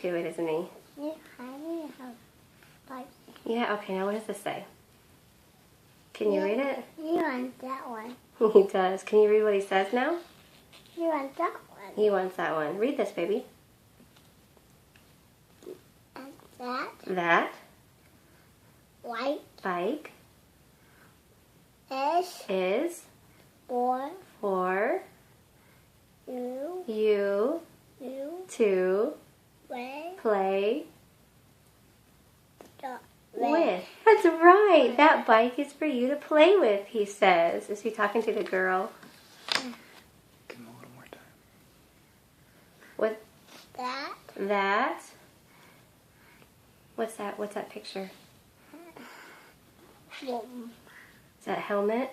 to it, isn't he? Yeah, I need a bike. Yeah, okay, now what does this say? Can you read it? You want that one. He does. Can you read what he says now? You want that one. He wants that one. Read this, baby. And that That white bike is is for for you you to play play the with. That's right. That bike is for you to play with, he says. Is he talking to the girl? Give him a little more time. What? that What's that? What's that picture? boom. Is that helmet?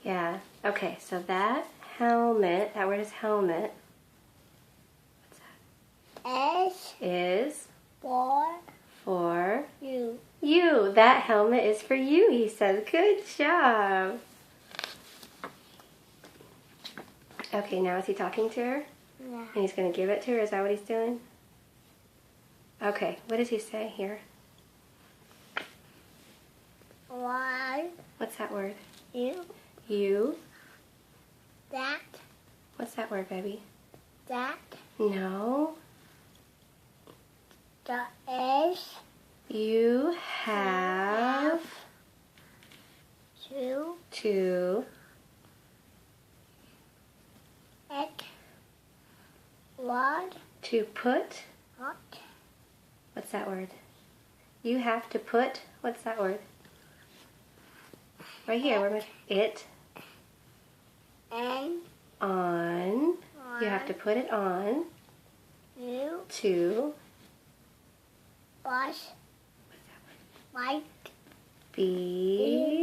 Yeah. Okay, so that helmet, that word is helmet. What's that? Is For for you. you. That helmet is for you, he says. Good job. Okay, now is he talking to her? Yeah. And he's going to give it to her? Is that what he's doing? Okay, what does he say here? Why What's that word? you You. that What's that word, baby? that No. the is You have to to it what to put. what What's that word? You have to put. What's that word? Right here. Where it and on. You have to put it on you to was like be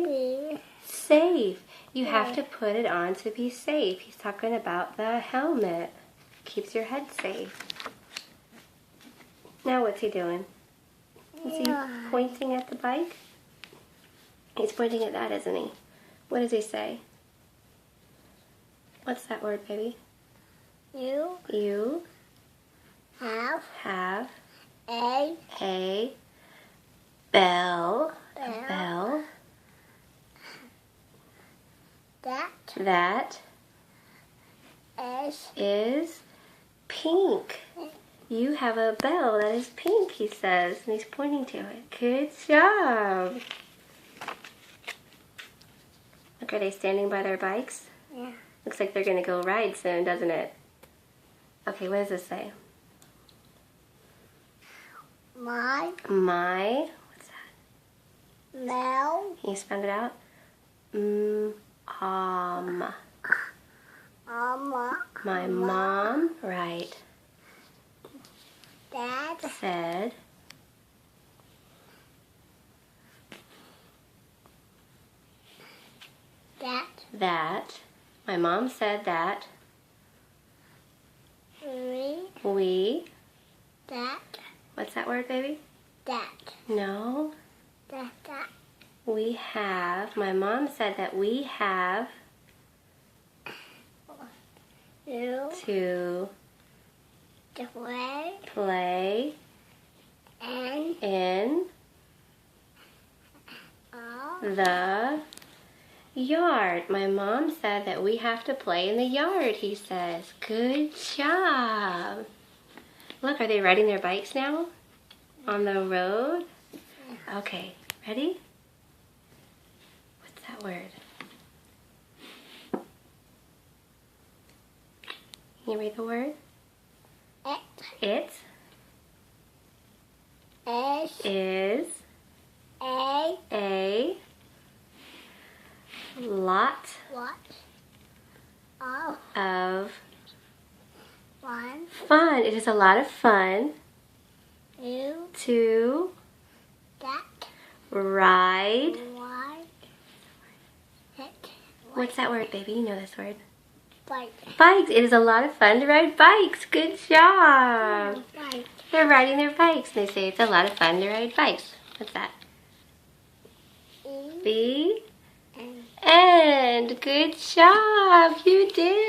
be safe. You have to put it on to be safe. He's talking about the helmet. Keeps your head safe. Now what's he doing? Is he pointing at the bike? He's pointing at that, isn't he? What does he say? What's that word, baby? you You have have a a bell. A Bell. bell that that is is pink. You have a bell that is pink, he says, and he's pointing to it. Good job. Look, are they standing by their bikes? yeah. Looks like they're going to go ride soon, doesn't it? Okay, what does this say? My What's that? Mel Can you spell it out? Mama My mom, right, Dad said that. My mom said that we, that what's that word, baby? that No, that we have, my mom said that we have you to the way play and in all the yard. My mom said that we have to play in the yard, he says. Good job. Look, are they riding their bikes now? On the road? Okay, ready? What's that word? Can you read the word? it It is a a lot what of of one fun. It is a lot of fun you to that ride. why it What's that word, baby? You know this word. bike Bikes. It is a lot of fun to ride bikes. Good job. bike They're riding their bikes. They say it's a lot of fun to ride bikes. What's that? E B and and good job. You did.